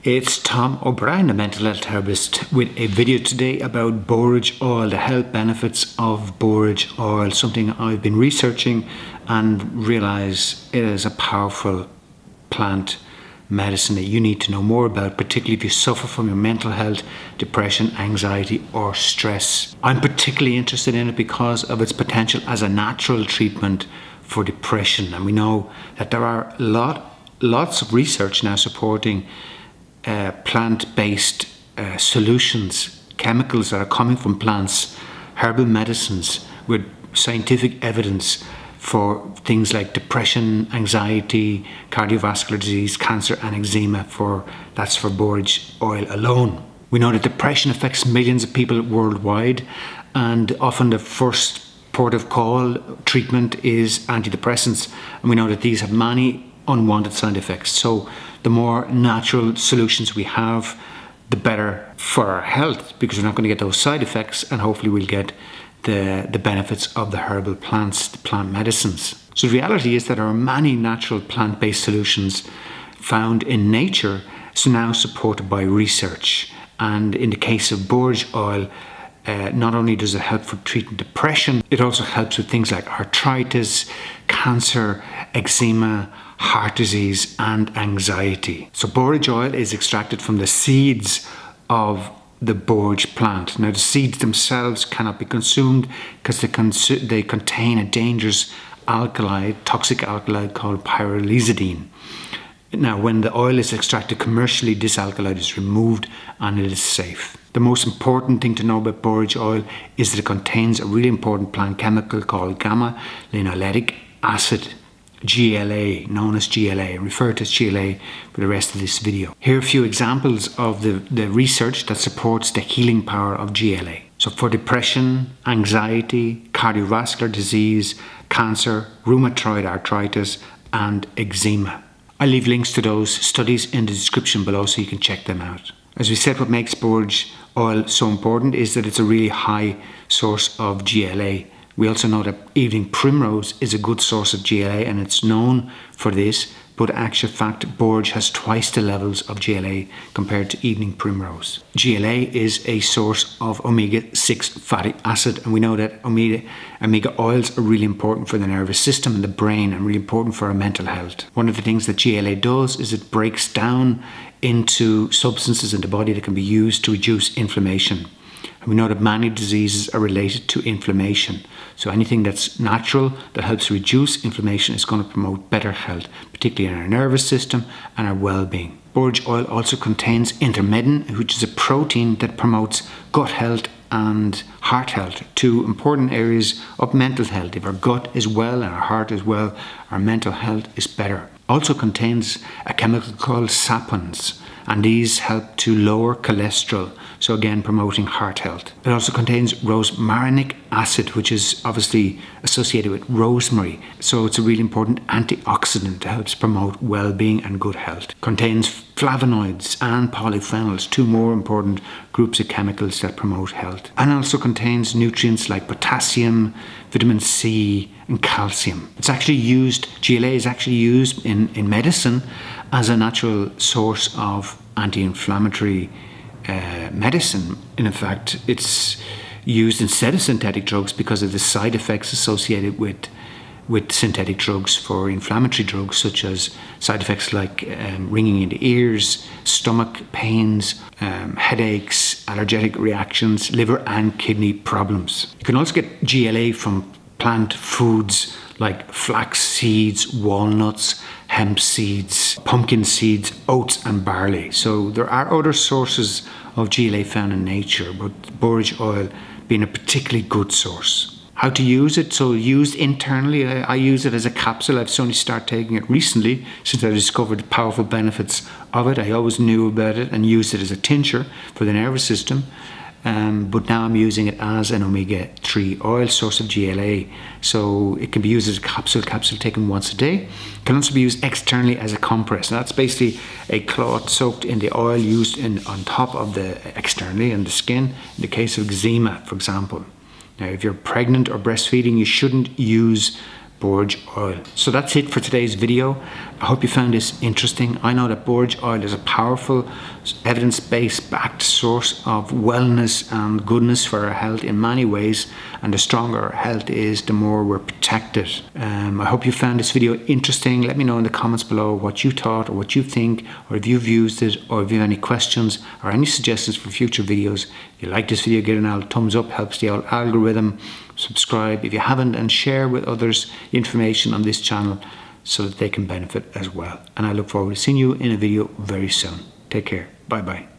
It's Tom O'Brien, the mental health herbalist, with a video today about borage oil, the health benefits of borage oil, something I've been researching and realize it is a powerful plant medicine that you need to know more about, particularly if you suffer from your mental health, depression, anxiety or stress. I'm particularly interested in it because of its potential as a natural treatment for depression, and we know that there are lots of research now supporting plant-based solutions, chemicals that are coming from plants, herbal medicines with scientific evidence for things like depression, anxiety, cardiovascular disease, cancer and eczema. That's for borage oil alone. We know that depression affects millions of people worldwide, and often the first port of call treatment is antidepressants, and we know that these have many unwanted side effects. So the more natural solutions we have, the better for our health, because we're not going to get those side effects, and hopefully we'll get the benefits of the herbal plants, the plant medicines. So the reality is that there are many natural plant-based solutions found in nature, so now supported by research. And in the case of borage oil, not only does it help for treating depression, it also helps with things like arthritis, cancer, eczema, heart disease and anxiety. So borage oil is extracted from the seeds of the borage plant. Now the seeds themselves cannot be consumed because they contain a dangerous alkaloid, toxic alkaloid called pyrrolizidine. Now when the oil is extracted commercially, this alkaloid is removed and it is safe. The most important thing to know about borage oil is that it contains a really important plant chemical called Gamma Linolenic Acid, GLA, known as GLA, referred to as GLA for the rest of this video. Here are a few examples of the research that supports the healing power of GLA. So for depression, anxiety, cardiovascular disease, cancer, rheumatoid arthritis and eczema. I'll leave links to those studies in the description below so you can check them out. As we said, what makes borage oil so important is that it's a really high source of GLA. We also know that evening primrose is a good source of GLA, and it's known for this, but in actual fact, borage has twice the levels of GLA compared to evening primrose. GLA is a source of omega-6 fatty acid, and we know that omega oils are really important for the nervous system and the brain, and really important for our mental health. One of the things that GLA does is it breaks down into substances in the body that can be used to reduce inflammation. And we know that many diseases are related to inflammation. So anything that's natural that helps reduce inflammation is going to promote better health, particularly in our nervous system and our well-being. Borage oil also contains intermedin, which is a protein that promotes gut health and heart health, two important areas of mental health. If our gut is well and our heart is well, our mental health is better. Also contains a chemical called saponins, and these help to lower cholesterol, so again promoting heart health. It also contains rosmarinic acid, which is obviously associated with rosemary, so it's a really important antioxidant that helps promote well-being and good health. Contains flavonoids and polyphenols, two more important groups of chemicals that promote health. And also contains nutrients like potassium, vitamin C and calcium. It's actually used, GLA is actually used in medicine as a natural source of anti-inflammatory medicine. In fact, it's used instead of synthetic drugs because of the side effects associated with synthetic drugs for inflammatory drugs, such as side effects like ringing in the ears, stomach pains, headaches, allergic reactions, liver and kidney problems. You can also get GLA from plant foods like flax seeds, walnuts, hemp seeds, pumpkin seeds, oats and barley. So there are other sources of GLA found in nature, but borage oil being a particularly good source. How to use it? So used internally, I use it as a capsule. I've only started taking it recently since I discovered the powerful benefits of it. I always knew about it and used it as a tincture for the nervous system. But now I'm using it as an omega-3 oil source of GLA. So it can be used as a capsule taken once a day. It can also be used externally as a compress. And that's basically a cloth soaked in the oil used on top of the externally in the skin, in the case of eczema, for example. Now, if you're pregnant or breastfeeding, you shouldn't use borage oil. So that's it for today's video. I hope you found this interesting. I know that borage oil is a powerful, evidence-based backed source of wellness and goodness for our health in many ways, and the stronger our health is, the more we're protected. I hope you found this video interesting. Let me know in the comments below what you thought, or what you think, or if you've used it, or if you have any questions or any suggestions for future videos. If you like this video, give it an old thumbs up, helps the old algorithm. Subscribe if you haven't, and share with others information on this channel so that they can benefit as well. And I look forward to seeing you in a video very soon. Take care. Bye bye.